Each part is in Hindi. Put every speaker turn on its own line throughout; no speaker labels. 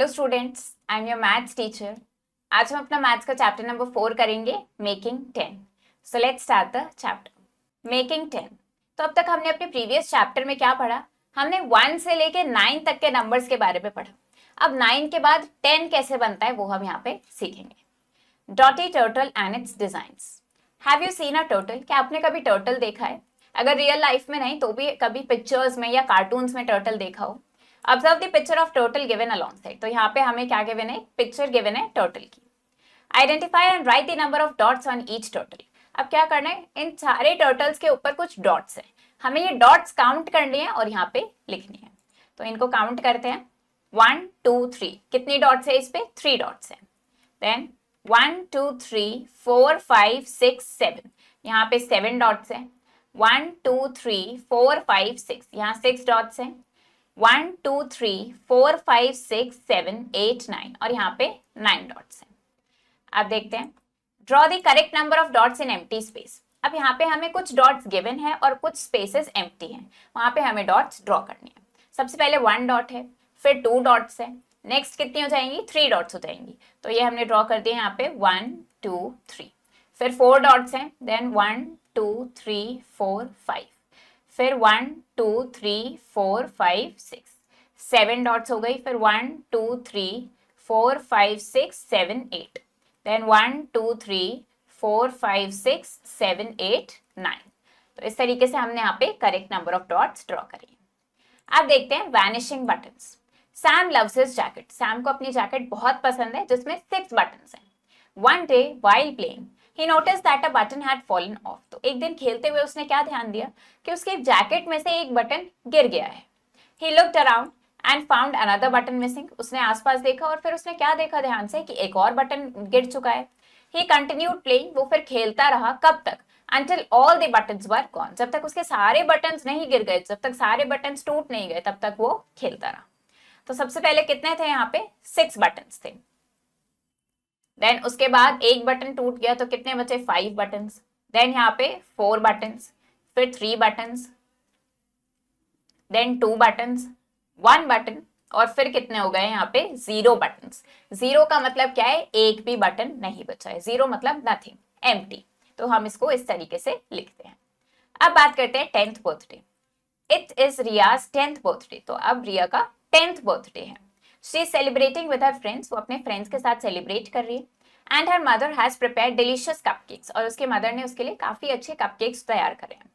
Hello students, I am your maths teacher. आज हम अपना मैथ्स का चैप्टर नंबर 4 करेंगे, making 10। So let's start the chapter making 10। तो अब तक हमने अपने प्रीवियस चैप्टर में क्या पढ़ा? हमने 1 से लेके 9 तक के नंबर्स के बारे में पढ़ा। अब 9 के बाद 10 कैसे बनता है वो हम यहाँ पे सीखेंगे। Dotty turtle and its designs. Have you seen a turtle? क्या आपने कभी टर्टल देखा है? अगर रियल लाइफ में नहीं तो भी कभी पिक्चर्स में या कार्टून्स में टर्टल देखा हो। Observe the picture of turtle given along side. तो यहाँ पे हमें क्या गिवन है? पिक्चर गिवन है टर्टल की। Identify and right the number of dots on each turtle. अब क्या करना है? इन सारे टर्टल्स के ऊपर कुछ डॉट्स है, हमें ये डॉट्स काउंट करनी है और यहाँ पे लिखनी है। तो इनको काउंट करते हैं। 1 2 3। कितनी डॉट्स है इस पे? 3 डॉट्स है। देन 1 2 3 4 5 6 7। यहाँ पे 7 डॉट्स है। 1 2 3 4 5 6। यहाँ 6 डॉट्स है। 1 2 3 4 5 6 7 8 9 और यहाँ पे 9 डॉट्स हैं। अब देखते हैं, draw the correct number of dots in empty space. अब यहाँ पे हमें कुछ डॉट्स गिवन है और कुछ स्पेसेस एम्प्टी हैं, वहां पे हमें डॉट्स ड्रॉ करनी है। सबसे पहले 1 डॉट है, फिर 2 डॉट्स है, नेक्स्ट कितनी हो जाएंगी? 3 डॉट्स हो जाएंगी। तो ये हमने ड्रॉ कर दिया यहाँ पे 1 2 3। फिर 4 डॉट्स हैं, देन 1 2 3 4 5। फिर 1 2 3 4 5 6। 7 डॉट्स हो गई। फिर 1 2 3 4 5 6 7 8। देन 1 2 3 4 5 6 7 8 9। तो इस तरीके से हमने यहाँ पे correct number of dots draw करी। अब देखते हैं vanishing buttons. Sam loves his jacket. Sam को अपनी जैकेट बहुत पसंद है जिसमें 6 बटन्स हैं। One day while playing he noticed that a button had fallen off। तो एक दिन खेलते हुए उसने क्या ध्यान दिया कि उसके जैकेट में से एक बटन गिर गया है। he looked around and found another button missing। उसने आसपास देखा और फिर उसने क्या देखा ध्यान से कि एक और बटन गिर चुका है। he continued playing। वो फिर खेलता रहा कब तक? until all the buttons were gone। जब तक उसके सारे बटन्स नहीं गिर गए, जब तक सारे बटन्स टूट नहीं गए, तब तक वो खेलता रहा। तो सबसे पहले कितने थे यहाँ पे? 6 बटन्स थे। देन उसके बाद एक बटन टूट गया तो कितने बचे? 5 बटन्स। देन यहाँ पे 4 बटन्स, फिर 3 बटन्स, देन 2 बटन्स, 1 बटन और फिर कितने हो गए यहाँ पे? 0 बटन्स। 0 का मतलब क्या है? एक भी बटन नहीं बचा है। 0 मतलब नथिंग, एम्प्टी। तो हम इसको इस तरीके से लिखते हैं। अब बात करते हैं 10th birthday. It is Riya's 10th birthday. तो अब रिया का 10th बर्थडे है। She is celebrating with her friends. वो अपने फ्रेंड्स के साथ सेलिब्रेट कर रही है। And her mother has prepared delicious cupcakes. और उसके मदर ने उसके लिए काफी अच्छे कपकेक्स तैयार करे हैं।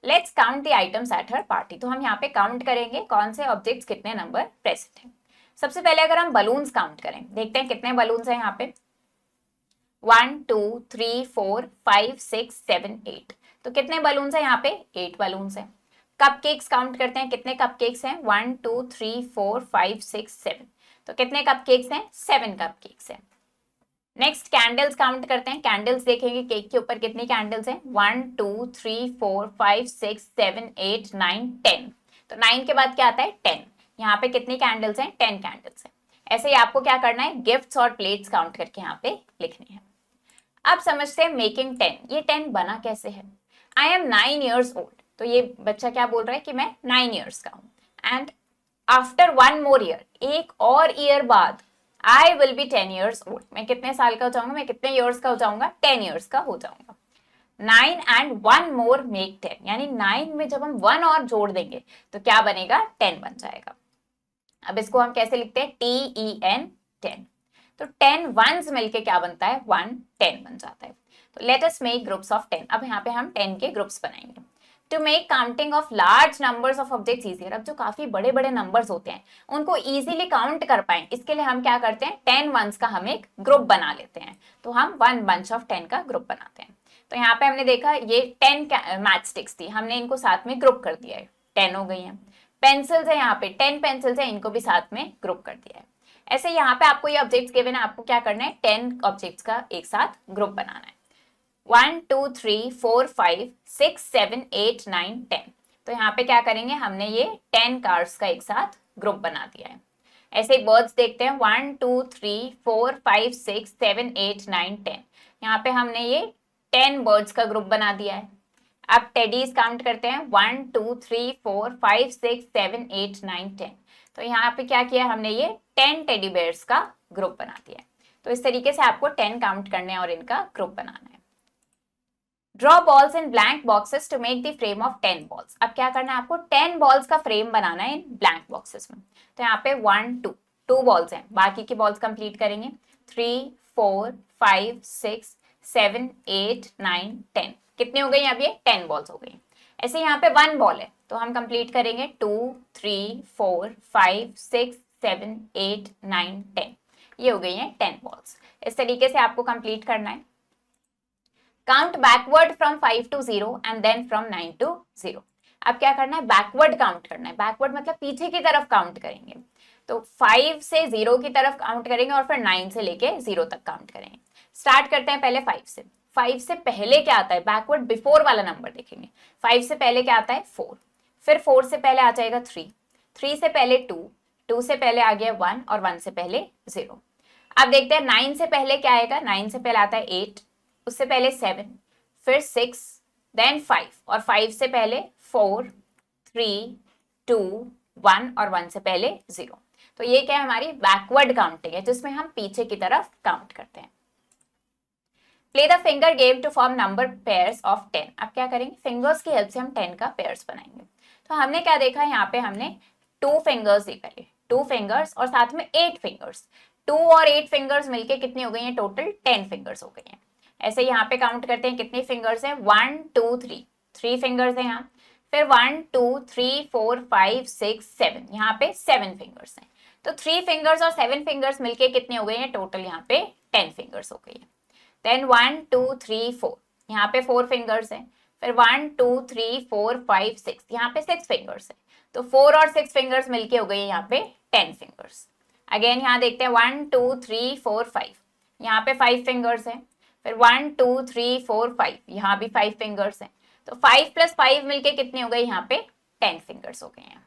Let's count the items at her party. तो हम यहाँ पे काउंट करेंगे कौन से ऑब्जेक्ट्स कितने नंबर प्रेजेंट है। सबसे पहले अगर हम बलून्स काउंट करें, देखते हैं कितने बलून्स हैं यहाँ पे। 1 2 3 4 5 6 7 8। तो कितने बलून्स हैं यहाँ पे? 8 बलून्स हैं। कपकेक्स काउंट करते हैं, कितने कपकेक्स हैं? 1 2 3 4 5 6 7। तो कितने कपकेक्स हैं? 7 कपकेक्स हैं। नेक्स्ट कैंडल्स काउंट करते हैं। कैंडल्स देखेंगे केक के ऊपर कितनी कैंडल्स हैं? 1 2 3 4 5 6 7 8 9 10। तो 9 के बाद क्या आता है? 10। यहाँ पे कितनी कैंडल्स हैं? 10 कैंडल्स हैं। ऐसे ही आपको क्या करना है? गिफ्ट्स और प्लेट्स काउंट करके यहाँ पे लिखनी है। अब समझते हैं मेकिंग 10। ये 10 बना कैसे है? I am 9 years old। तो ये बच्चा क्या बोल रहा है कि मैं 9 years का हूं। एंड आफ्टर 1 more year, एक और ईयर बाद, I will be 10 years old। मैं कितने साल का हो जाऊंगा? मैं कितने ईयर्स का हो जाऊंगा? 10 years का हो जाऊंगा। 9 and 1 more make 10। यानी 9 में जब हम 1 और जोड़ देंगे तो क्या बनेगा? 10 बन जाएगा। अब इसको हम कैसे लिखते हैं? TEN 10। तो 10 वंस मिलके क्या बनता है? 1 10 बन जाता है। तो let us make groups of 10। अब यहाँ पे हम 10 के ग्रुप्स बनाएंगे। To make counting of large numbers of objects easier. अब जो काफी बड़े बड़े नंबर्स होते हैं उनको इजीली काउंट कर पाए, इसके लिए हम क्या करते हैं? 10 वंस का हम एक ग्रुप बना लेते हैं। तो हम 1 bunch of 10 का ग्रुप बनाते हैं। तो यहाँ पे हमने देखा ये 10 मैच स्टिक्स थी, हमने इनको साथ में ग्रुप कर दिया है, 10 हो गई है। पेंसिल्स है, यहाँ पे 10 पेंसिल्स है, इनको भी साथ में ग्रुप कर दिया है। ऐसे यहाँ पे आपको ये ऑब्जेक्ट्स गिवन है, आपको क्या करना है? 10 ऑब्जेक्ट्स का एक साथ ग्रुप बनाना है। 1 2 3 4 5 6 7 8 9 10। तो यहाँ पे क्या करेंगे? हमने ये 10 कार्ड्स का एक साथ ग्रुप बना दिया है। ऐसे वर्ड्स देखते हैं। 1 2 3 4 5 6 7 8 9 10। यहाँ पे हमने ये 10 बर्ड्स का ग्रुप बना दिया है। अब टेडीज काउंट करते हैं। 1 2 3 4 5 6 7 8 9 10। तो यहाँ पे क्या किया हमने, ये 10 टेडी बेयर्स का ग्रुप बना दिया है। तो इस तरीके से आपको 10 काउंट करने हैं और इनका ग्रुप बनाना है। Draw balls in blank boxes to make the frame of 10 balls. अब क्या करना है आपको, 10 बॉल्स का फ्रेम बनाना है इन ब्लैंक बॉक्सेस में। तो यहाँ पे 1 2 बॉल्स हैं, बाकी की बॉल्स कंप्लीट करेंगे। 3 4 5 6 7 8 9 10, कितनी हो गई अब ये, 10 बॉल्स हो गई। ऐसे यहाँ पे 1 बॉल है तो हम कंप्लीट करेंगे 2 3 4 5 6 7 8 9 10, ये हो गई है 10 बॉल्स। इस तरीके से आपको कंप्लीट करना है। Count backward from 5 to 0 and then from 9 to 0। अब क्या करना है, बैकवर्ड काउंट करना है। बैकवर्ड मतलब पीछे की तरफ काउंट करेंगे। तो 5 से 0 की तरफ काउंट करेंगे और फिर 9 से लेके 0 तक काउंट करेंगे। स्टार्ट करते हैं पहले 5 से। 5 से पहले क्या आता है, बैकवर्ड बिफोर वाला नंबर देखेंगे। 5 से पहले क्या आता है, 4। फिर 4 से पहले आ जाएगा 3, 3 से पहले 2, 2 से पहले आ गया 1 और 1 से पहले 0। अब देखते हैं 9 से पहले क्या आएगा। 9 से पहले आता है 8, उससे पहले 7, फिर 6, देन 5 और 5 से पहले 4 3 2 1 और 1 से पहले 0। तो ये क्या है, हमारी बैकवर्ड काउंटिंग है जिसमें हम पीछे की तरफ काउंट करते हैं। Play the finger game to form number pairs of 10। अब क्या करेंगे, फिंगर्स की हेल्प से हम 10 का पेयर्स बनाएंगे। तो हमने क्या देखा, यहाँ पे हमने 2 फिंगर्स देखा है, 2 फिंगर्स और साथ में 8 फिंगर्स। 2 और 8 फिंगर्स मिलके कितनी हो गई हैं, टोटल 10 फिंगर्स हो गई हैं। ऐसे यहाँ पे काउंट करते हैं कितनी फिंगर्स हैं, 1 2 3, 3 फिंगर्स हैं यहाँ। फिर 1 2 3 4 5 6 7, यहाँ पे 7 फिंगर्स हैं। तो 3 फिंगर्स और 7 फिंगर्स मिलके कितने हो गए हैं, टोटल यहाँ पे 10 फिंगर्स हो गई है। देन 1 2 3 4, यहाँ पे 4 फिंगर्स हैं। फिर 1 2 3 4 5 6, यहाँ पे 6 फिंगर्स हैं। तो 4 और 6 फिंगर्स मिलके हो गई है यहाँ पे 10 फिंगर्स। अगेन यहाँ देखते हैं 1 2 3 4 5, यहाँ पे 5 फिंगर्स हैं। फिर 1 2 3 4 5, यहाँ भी 5 फिंगर्स हैं। तो 5 + 5 मिलके कितने हो गए, यहाँ पे 10 फिंगर्स हो गए हैं।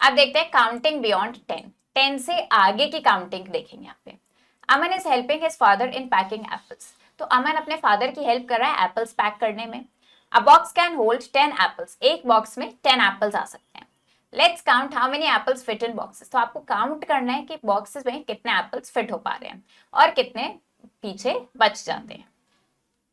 अब देखते हैं काउंटिंग बियॉन्ड 10। 10 से आगे की काउंटिंग देखेंगे यहाँ पे। Aman is helping his father in packing apples. तो अमन अपने फादर की हेल्प कर रहा है एप्पल्स पैक करने में। अ बॉक्स कैन होल्ड 10 एप्पल्स। एक बॉक्स में 10 एप्पल्स आ सकते हैं। Let's count how many apples fit in boxes. तो आपको काउंट करना है कि बॉक्सेस में कितने एप्पल्स फिट हो पा रहे हैं और कितने पीछे बच जाते हैं।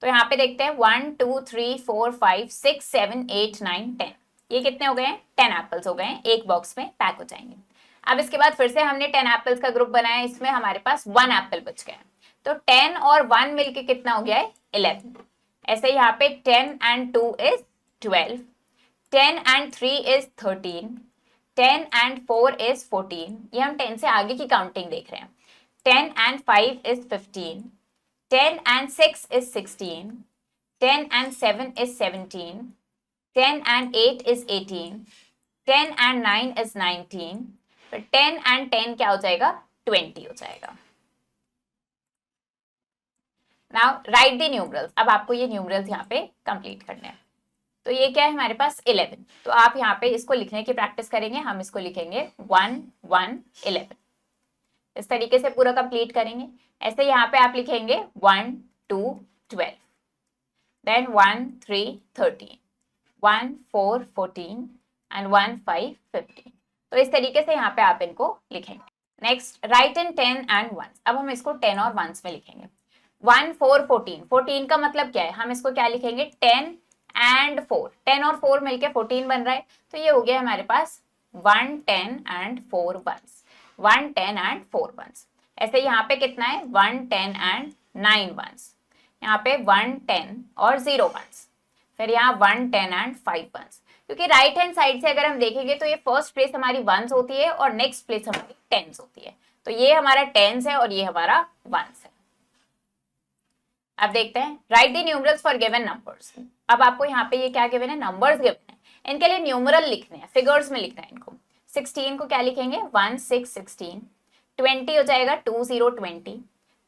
तो यहाँ पे देखते हैं 1 2 3 4 5 6 7 8 9 10, ये कितने हो गए हैं, 10 एप्पल्स हो गए हैं, एक बॉक्स में पैक हो जाएंगे। अब इसके बाद फिर से हमने 10 एप्पल्स का ग्रुप बनाया, इसमें हमारे पास 1 एप्पल बच गया है। तो 10 और 1 मिलके कितना हो गया है, 11। ऐसे यहाँ पे 10 and 2 is 12, 10 and 3 is 13, 10 and 4 is 14। ये हम 10 से आगे की काउंटिंग देख रहे हैं। 10 and 5 is 15, 10 and 6 is 16, 10 and 7 is 17, 10 and 8 is 18, 10 and 9 is 19, फिर 10 and 10 क्या हो जाएगा, 20 हो जाएगा। Now right the numerals. अब आपको ये न्यूमरल्स यहाँ पे कंप्लीट करने हैं। तो ये क्या है हमारे पास 11। तो आप यहाँ पे इसको लिखने की प्रैक्टिस करेंगे। हम इसको लिखेंगे 1 1 11, इस तरीके से पूरा कंप्लीट करेंगे। ऐसे यहाँ पे आप लिखेंगे 1 2 12, देन 1 3 13, 1 4 14 एंड 1 5 15। तो इस तरीके से यहाँ पे आप इनको लिखेंगे। Next right in 10 and 1। अब हम इसको 10 और 1 में लिखेंगे। 1 4 14, 14 का मतलब क्या है, हम इसको क्या लिखेंगे, 10 and 4, 10 और 4 मिलके 14 बन रहा है। तो ये हो गया हमारे पास 1 10 and 4 1s, 1 10 and 4 1s। ऐसे यहाँ पे कितना है, 1 10 and 9 1s, यहाँ पे 1 10 और 0 1s, फिर यहाँ 1 10 and 5 1s। क्योंकि राइट हैंड साइड से अगर हम देखेंगे तो ये फर्स्ट प्लेस हमारी 1s होती है और नेक्स्ट प्लेस हमारी 10s होती है। तो ये हमारा 10s है और ये हमारा 1s है। अब देखते हैं right the numerals for given numbers. अब आपको यहाँ पे ये क्या गिवन है, नंबर्स गिवन है, इनके लिए न्यूमरल लिखने हैं, फिगर्स में लिखना है इनको। 16 को क्या लिखेंगे, 1 6 16, 20 हो जाएगा 2 0 20,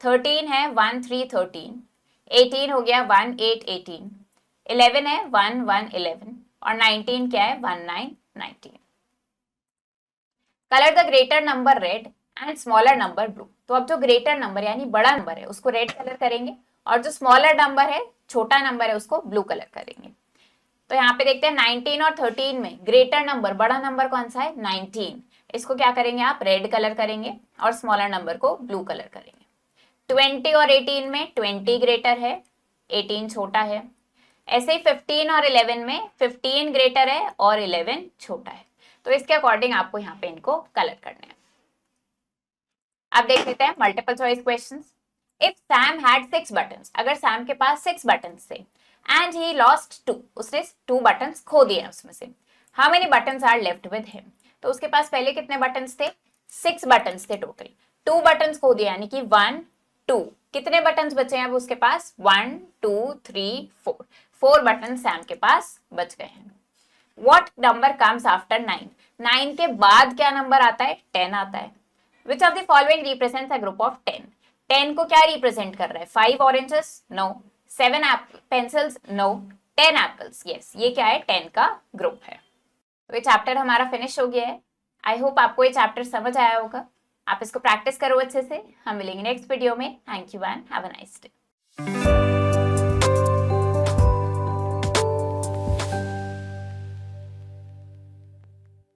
13 है 1 3 13, 18 हो गया 1 8 18, 11 है 1 1 11 और 19 क्या है 1 9 19। Colour the greater number red and smaller number blue. तो अब जो ग्रेटर नंबर यानी बड़ा नंबर है उसको रेड कलर करेंगे और जो स्मॉलर नंबर है छोटा नंबर है उसको ब्लू कलर करेंगे। तो यहाँ पे देखते हैं 19 और 13 में ग्रेटर नंबर, बड़ा नंबर कौन सा है? 19। इसको क्या करेंगे आप? रेड कलर करेंगे और स्मॉलर नंबर को ब्लू कलर करेंगे। 20 और 18 में 20 ग्रेटर है, 18 छोटा है। ऐसे ही 15 और 11 में 15 ग्रेटर है और 11 छोटा है। तो इसके अकॉर्डिंग आपको यहाँ पे इनको कलर करना है। अब देख लेते हैं multiple choice questions. If Sam had 6 buttons, अगर सैम के पास 6 बटन्स थे एंड ही लॉस्ट 2, उसने 2 बटन्स खो दिए उसमें से, how many buttons are left with him? तो उसके पास पहले कितने बटन्स थे? 6 बटन्स थे टोटल, 2 बटन्स खो दिए यानी कि 1 2, कितने बटन्स बचे हैं अब उसके पास? 1 2 3 4, 4 बटन सैम के पास बच गए हैं। What number comes after 9? 9 के बाद क्या नंबर आता है? 10 आता है। Which of the following represents a group of 10? 10 को क्या रिप्रेजेंट कर रहा है? 5 oranges? No. 7 pencils? No. 10 apples? Yes. ये क्या है? 10 का ग्रुप है। तो ये चैप्टर हमारा फिनिश हो गया है। आई होप आपको ये चैप्टर समझ आया होगा। आप इसको प्रैक्टिस करो अच्छे से। हम मिलेंगे नेक्स्ट वीडियो में। Thank you and have a nice day.